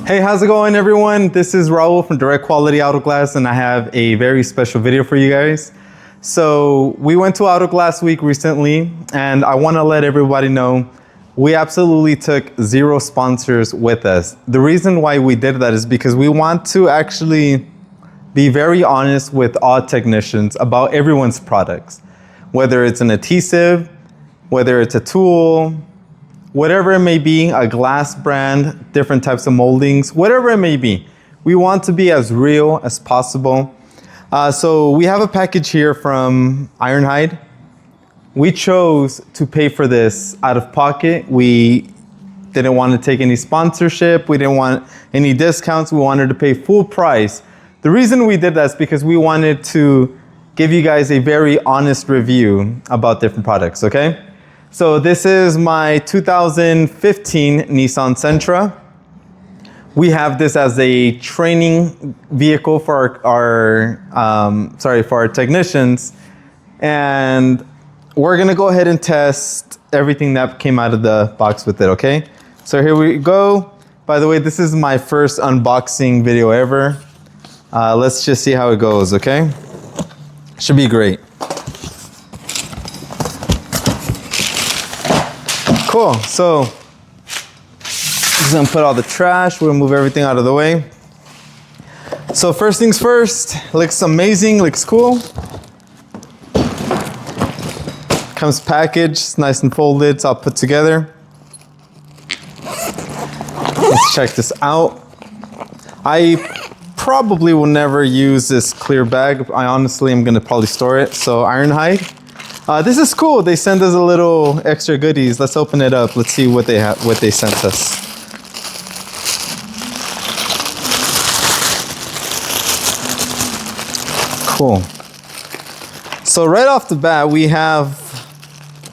Hey, how's it going, everyone? This is Raul from Direct Quality Auto Glass, and I have a very special video for you guys. So we went to Auto Glass Week recently, and I want to let everybody know we absolutely took 0 sponsors with us. The reason why we did that is because we want to actually be very honest with all technicians about everyone's products, whether it's an adhesive, whether it's a tool, whatever it may be, a glass brand, different types of moldings, whatever it may be. We want to be as real as possible. So we have a package here from Ironhide. We chose to pay for this out of pocket. We didn't want to take any sponsorship. We didn't want any discounts. We wanted to pay full price. The reason we did that is because we wanted to give you guys a very honest review about different products, okay? So this is my 2015 Nissan Sentra. We have this as a training vehicle for our technicians, and we're gonna go ahead and test everything that came out of the box with it, okay? So here we go. By the way, this is my first unboxing video ever. Let's just see how it goes, okay? Should be great. Cool, so just gonna put all the trash, we'll move everything out of the way. So first things first, looks amazing, looks cool. Comes packaged, nice and folded, it's all put together. Let's check this out. I probably will never use this clear bag. I honestly am gonna probably store it. So Ironhide. This is cool. They send us a little extra goodies. Let's open it up. Let's see what they sent us. Cool. So right off the bat, we have,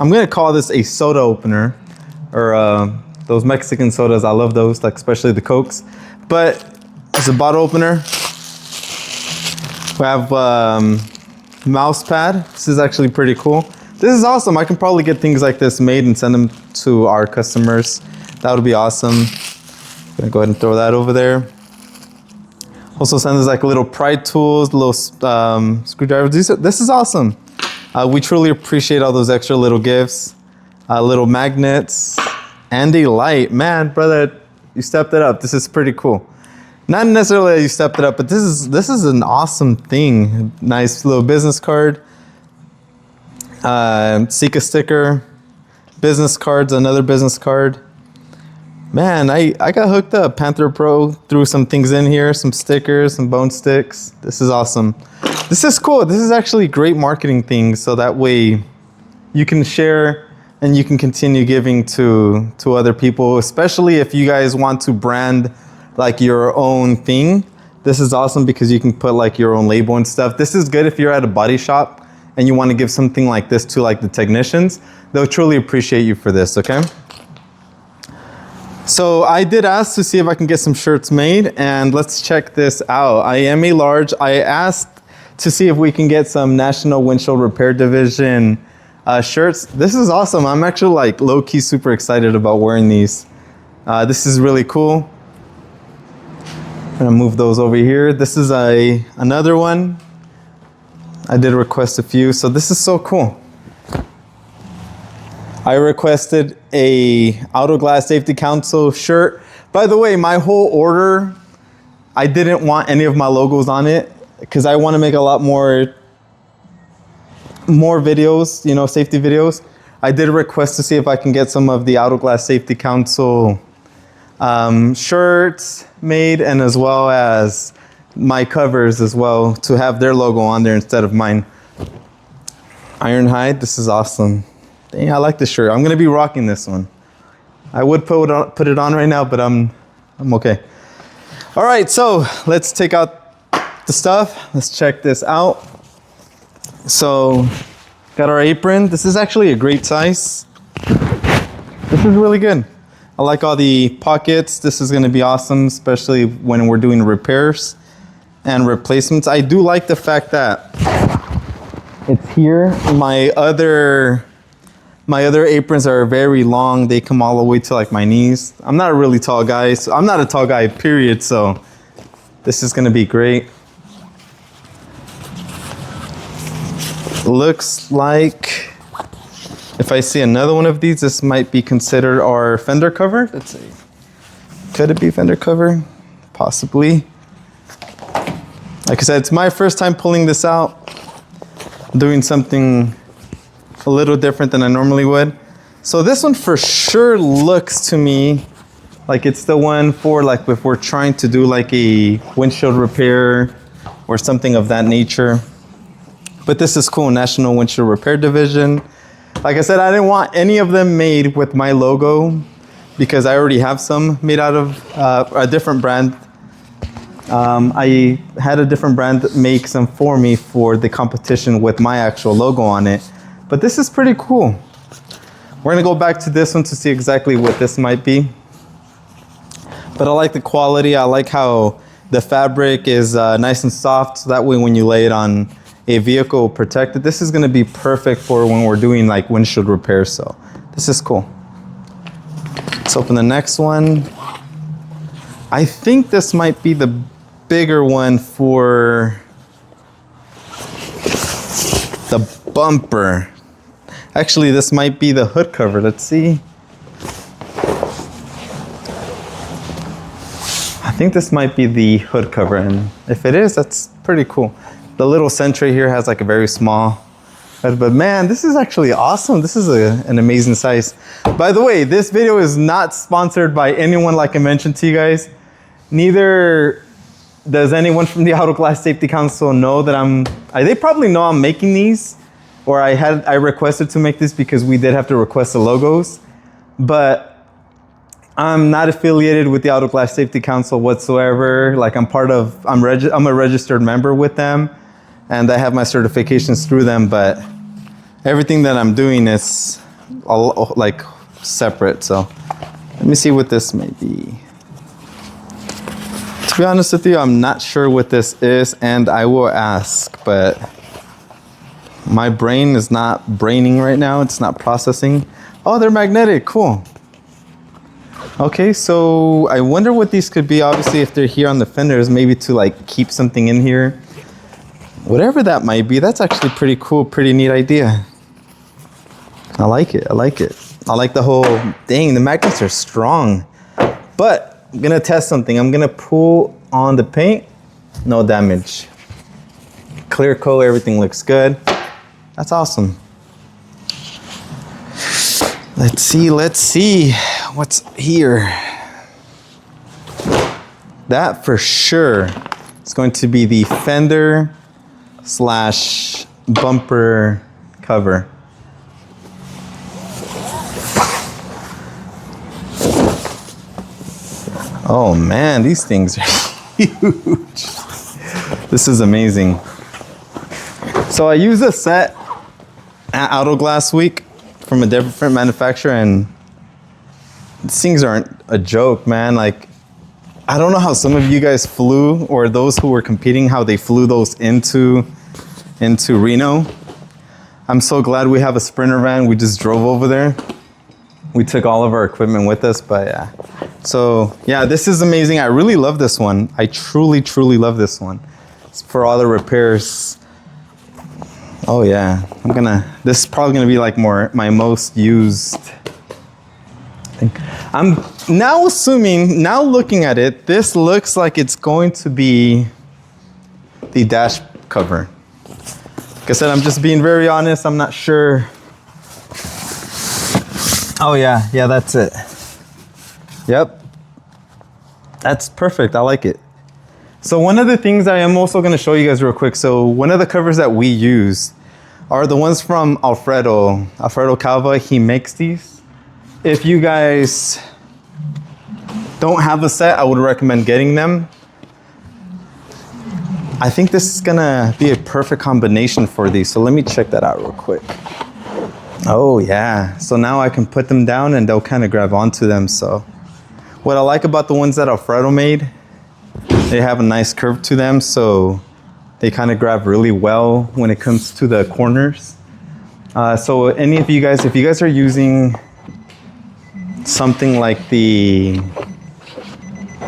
I'm gonna call this a soda opener, or those Mexican sodas. I love those, like especially the Cokes. But it's a bottle opener. We have mouse pad. This is actually pretty cool. This is awesome. I can probably get things like this made and send them to our customers. That would be awesome. I'm gonna go ahead and throw that over there. Also send us like little pry tools, little screwdrivers. This is awesome. We truly appreciate all those extra little gifts. Little magnets and a light. Man, brother, you stepped it up. This is pretty cool. Not necessarily that you stepped it up, but this is an awesome thing. Nice little business card. Sika sticker. Business cards, another business card. Man, I got hooked up. Panther Pro threw some things in here, some stickers, some bone sticks. This is awesome. This is cool. This is actually great marketing thing, so that way you can share and you can continue giving to other people, especially if you guys want to brand like your own thing. This is awesome because you can put like your own label and stuff. This is good if you're at a body shop and you want to give something like this to like the technicians. They'll truly appreciate you for this, okay? So I did ask to see if I can get some shirts made, and let's check this out. I am a large. I asked to see if we can get some National Windshield Repair Division shirts. This is awesome. I'm actually like low-key super excited about wearing these. This is really cool. I'm gonna move those over here. This is another one. I did request a few, so this is so cool. I requested a Auto Glass Safety Council shirt. By the way, my whole order, I didn't want any of my logos on it because I want to make a lot more videos, you know, safety videos. I did request to see if I can get some of the Auto Glass Safety Council shirts made, and as well as my covers as well, to have their logo on there instead of mine. Ironhide, this is awesome. Dang, I like this shirt. I'm gonna be rocking this one. I would put it on right now, but I'm okay. All right, so let's take out the stuff. Let's check this out. So, got our apron. This is actually a great size. This is really good. I like all the pockets. This is gonna be awesome, especially when we're doing repairs and replacements. I do like the fact that it's here. My other My other aprons are very long. They come all the way to like my knees. I'm not a really tall guy. So I'm not a tall guy, period. So this is gonna be great. Looks like if I see another one of these, this might be considered our fender cover. Let's see. Could it be fender cover? Possibly. Like I said, it's my first time pulling this out. I'm doing something a little different than I normally would. So this one for sure looks to me like it's the one for like if we're trying to do like a windshield repair or something of that nature. But this is cool, National Windshield Repair Division. Like I said, I didn't want any of them made with my logo because I already have some made out of a different brand. I had a different brand make some for me for the competition with my actual logo on it. But this is pretty cool. We're gonna go back to this one to see exactly what this might be. But I like the quality. I like how the fabric is nice and soft. So that way when you lay it on a vehicle protected, this is gonna be perfect for when we're doing like windshield repairs. So this is cool. Let's open the next one. I think this might be the bigger one for the bumper. Actually, this might be the hood cover. Let's see. I think this might be the hood cover, and if it is, that's pretty cool. The little Sentry here has like a very small head, but man, this is actually awesome. This is an amazing size. By the way, this video is not sponsored by anyone like I mentioned to you guys. Neither does anyone from the Auto Glass Safety Council know that they probably know I'm making these, or I requested to make this because we did have to request the logos, but I'm not affiliated with the Auto Glass Safety Council whatsoever. Like I'm a registered member with them, and I have my certifications through them, but everything that I'm doing is all like separate. So let me see what this may be. To be honest with you, I'm not sure what this is, and I will ask, but my brain is not braining right now. It's not processing. Oh, they're magnetic. Cool. Okay, so I wonder what these could be. Obviously, if they're here on the fenders, maybe to like keep something in here. Whatever that might be, that's actually pretty cool, pretty neat idea. I like it, I like it. I like the whole thing. The magnets are strong. But I'm gonna test something. I'm gonna pull on the paint. No damage. Clear coat, everything looks good. That's awesome. Let's see what's here. That for sure is going to be the fender / bumper cover. Oh man, these things are huge. This is amazing. So I used a set at Auto Glass Week from a different manufacturer, and these things aren't a joke, man. Like, I don't know how some of you guys flew, or those who were competing, how they flew those into Reno. I'm so glad we have a Sprinter van. We just drove over there. We took all of our equipment with us, but yeah. So yeah, this is amazing. I really love this one. I truly, truly love this one. It's for all the repairs. Oh yeah, this is probably gonna be like my most used thing. I'm now assuming, now looking at it, this looks like it's going to be the dash cover. Like I said, I'm just being very honest. I'm not sure. Oh yeah, that's it. Yep. That's perfect, I like it. So one of the things I am also gonna show you guys real quick. So one of the covers that we use are the ones from Alfredo Calva. He makes these. If you guys don't have a set, I would recommend getting them. I think this is gonna be a perfect combination for these. So let me check that out real quick. Oh yeah, so now I can put them down and they'll kind of grab onto them. So what I like about the ones that Alfredo made, they have a nice curve to them, so they kind of grab really well when it comes to the corners. So any of you guys, if you guys are using something like the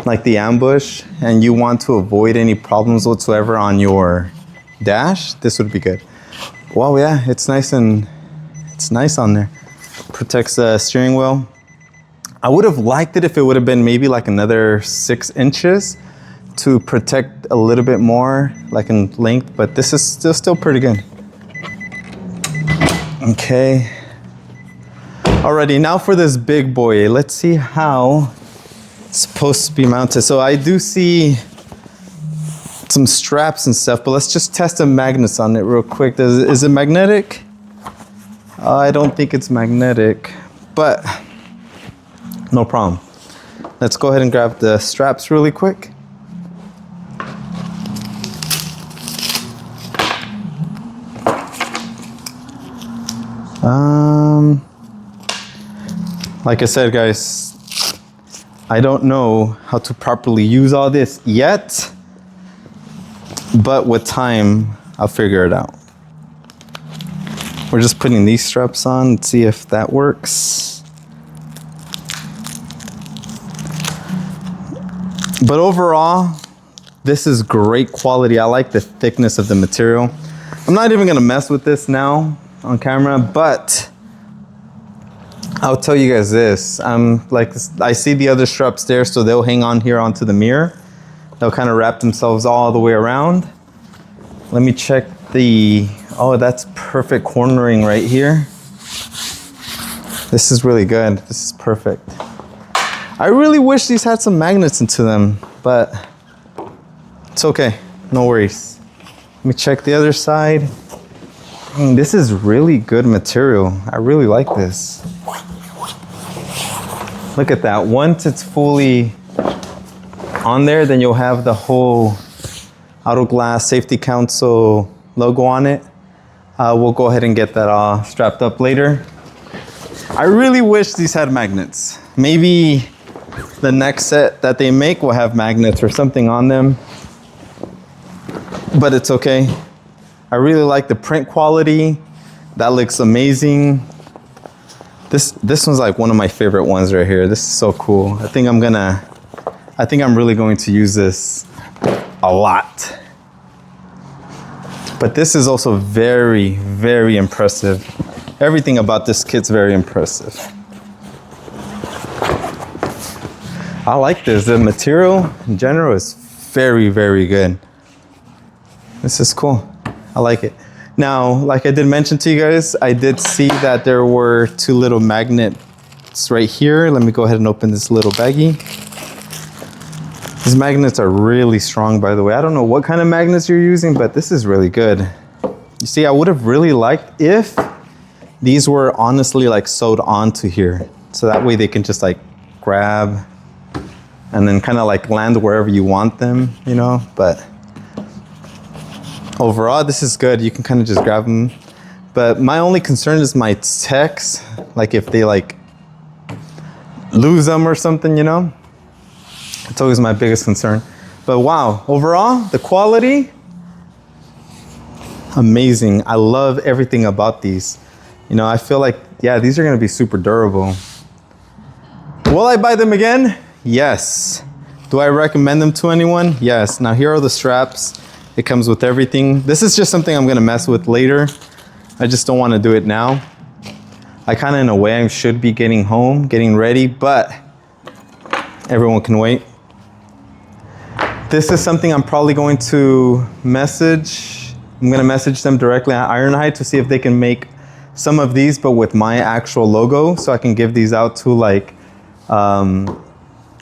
Ambush and you want to avoid any problems whatsoever on your dash, this would be good. Wow, yeah, it's nice on there. Protects the steering wheel. I would have liked it if it would have been maybe like another 6 inches to protect a little bit more, like in length, but this is still pretty good. Okay. Alrighty, now for this big boy. Let's see how it's supposed to be mounted. So I do see some straps and stuff, but let's just test the magnets on it real quick. Is it magnetic? I don't think it's magnetic, but no problem. Let's go ahead and grab the straps really quick. Like I said, guys, I don't know how to properly use all this yet, but with time, I'll figure it out. We're just putting these straps on. Let's see if that works. But overall, this is great quality. I like the thickness of the material. I'm not even gonna mess with this now on camera, but I'll tell you guys this. I see the other straps there, so they'll hang on here onto the mirror. They'll kind of wrap themselves all the way around. Let me check oh, that's perfect cornering right here. This is really good. This is perfect. I really wish these had some magnets into them, but it's okay. No worries. Let me check the other side. This is really good material. I really like this. Look at that. Once it's fully on there, then you'll have the whole Auto Glass Safety Council logo on it. We'll go ahead and get that all strapped up later. I really wish these had magnets. Maybe the next set that they make will have magnets or something on them, but it's okay. I really like the print quality. That looks amazing. This one's like one of my favorite ones right here. This is so cool. I think I'm really going to use this a lot. But this is also very, very impressive. Everything about this kit's very impressive. I like this. The material in general is very, very good. This is cool. I like it. Now, like I did mention to you guys, I did see that there were 2 little magnets right here. Let me go ahead and open this little baggie. These magnets are really strong, by the way. I don't know what kind of magnets you're using, but this is really good. You see, I would have really liked if these were honestly like sewed onto here. So that way they can just like grab and then kind of like land wherever you want them, you know, but overall, this is good. You can kind of just grab them. But my only concern is my techs, like if they like lose them or something, you know? It's always my biggest concern. But wow, overall, the quality, amazing. I love everything about these. You know, I feel like, yeah, these are gonna be super durable. Will I buy them again? Yes. Do I recommend them to anyone? Yes. Now here are the straps. It comes with everything. This is just something I'm gonna mess with later. I just don't wanna do it now. I kinda, in a way, I should be getting home, getting ready, but everyone can wait. This is something I'm probably going to message. I'm gonna message them directly on Ironhide to see if they can make some of these, but with my actual logo, so I can give these out to like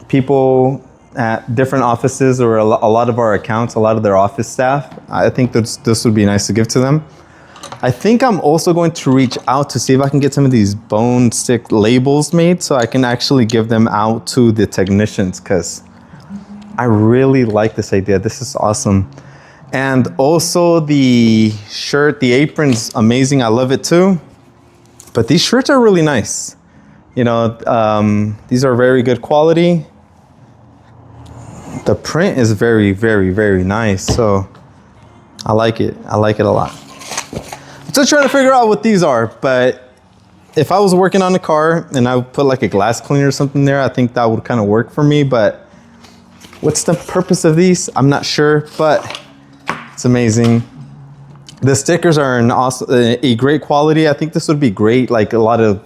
people at different offices or a lot of our accounts, a lot of their office staff. I think this would be nice to give to them. I think I'm also going to reach out to see if I can get some of these bone stick labels made so I can actually give them out to the technicians, because I really like this idea. This is awesome. And also the shirt, the apron's amazing. I love it too. But these shirts are really nice. You know, these are very good quality. The print is very, very, very nice. So I like it. I like it a lot. I'll Still trying to figure out what these are, but if I was working on a car and I would put like a glass cleaner or something there, I think that would kind of work for me. But what's the purpose of these? I'm not sure, but it's amazing. The stickers are a great quality. I think this would be great, like a lot of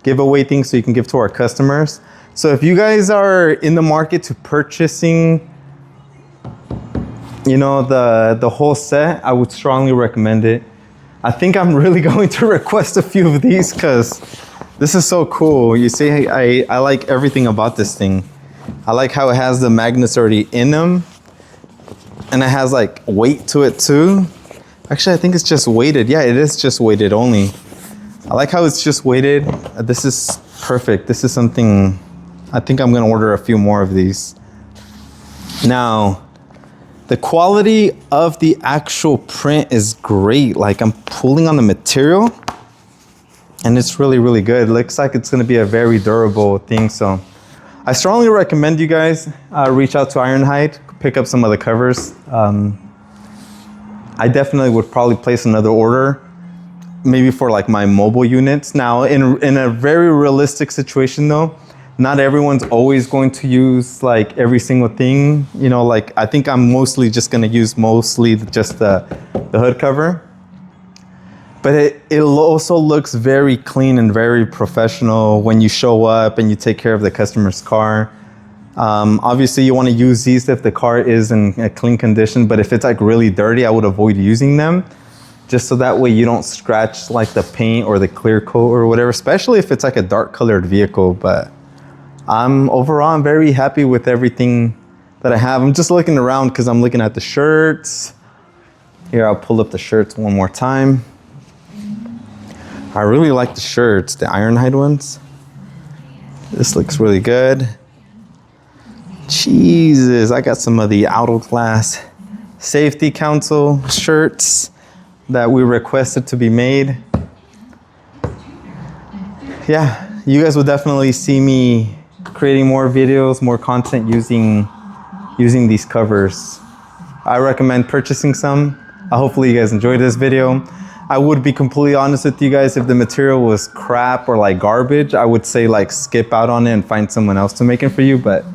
giveaway things so you can give to our customers. So if you guys are in the market to purchasing, you know, the whole set, I would strongly recommend it. I think I'm really going to request a few of these because this is so cool. You see, I like everything about this thing. I like how it has the magnets already in them, and it has like weight to it too. Actually, I think it's just weighted. Yeah, it is just weighted only. I like how it's just weighted. This is perfect. This is something, I think I'm gonna order a few more of these. Now, the quality of the actual print is great. Like I'm pulling on the material and it's really, really good. It looks like it's gonna be a very durable thing. So I strongly recommend you guys reach out to Ironhide, pick up some of the covers. I definitely would probably place another order, maybe for like my mobile units. Now, in a very realistic situation though, not everyone's always going to use like every single thing. You know, like I think I'm mostly just gonna use just the hood cover. But it also looks very clean and very professional when you show up and you take care of the customer's car. Obviously you wanna use these if the car is in a clean condition, but if it's like really dirty, I would avoid using them. Just so that way you don't scratch like the paint or the clear coat or whatever, especially if it's like a dark colored vehicle. But overall, I'm very happy with everything that I have. I'm just looking around because I'm looking at the shirts. Here, I'll pull up the shirts one more time. I really like the shirts, the Ironhide ones. This looks really good. Jesus, I got some of the Autoglass Safety Council shirts that we requested to be made. Yeah, you guys will definitely see me creating more videos, more content using these covers. I recommend purchasing some. Hopefully you guys enjoyed this video. I would be completely honest with you guys, if the material was crap or like garbage, I would say like skip out on it and find someone else to make it for you, but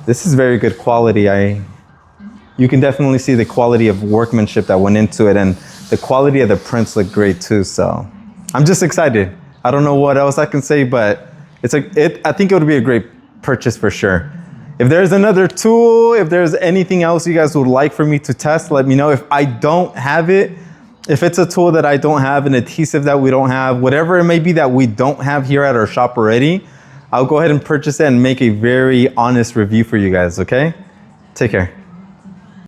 this is very good quality. You can definitely see the quality of workmanship that went into it, and the quality of the prints look great too, so I'm just excited. I don't know what else I can say, but I think it would be a great purchase for sure. If there's another tool, if there's anything else you guys would like for me to test, let me know. If I don't have it, if it's a tool that I don't have, an adhesive that we don't have, whatever it may be that we don't have here at our shop already, I'll go ahead and purchase it and make a very honest review for you guys, okay? Take care.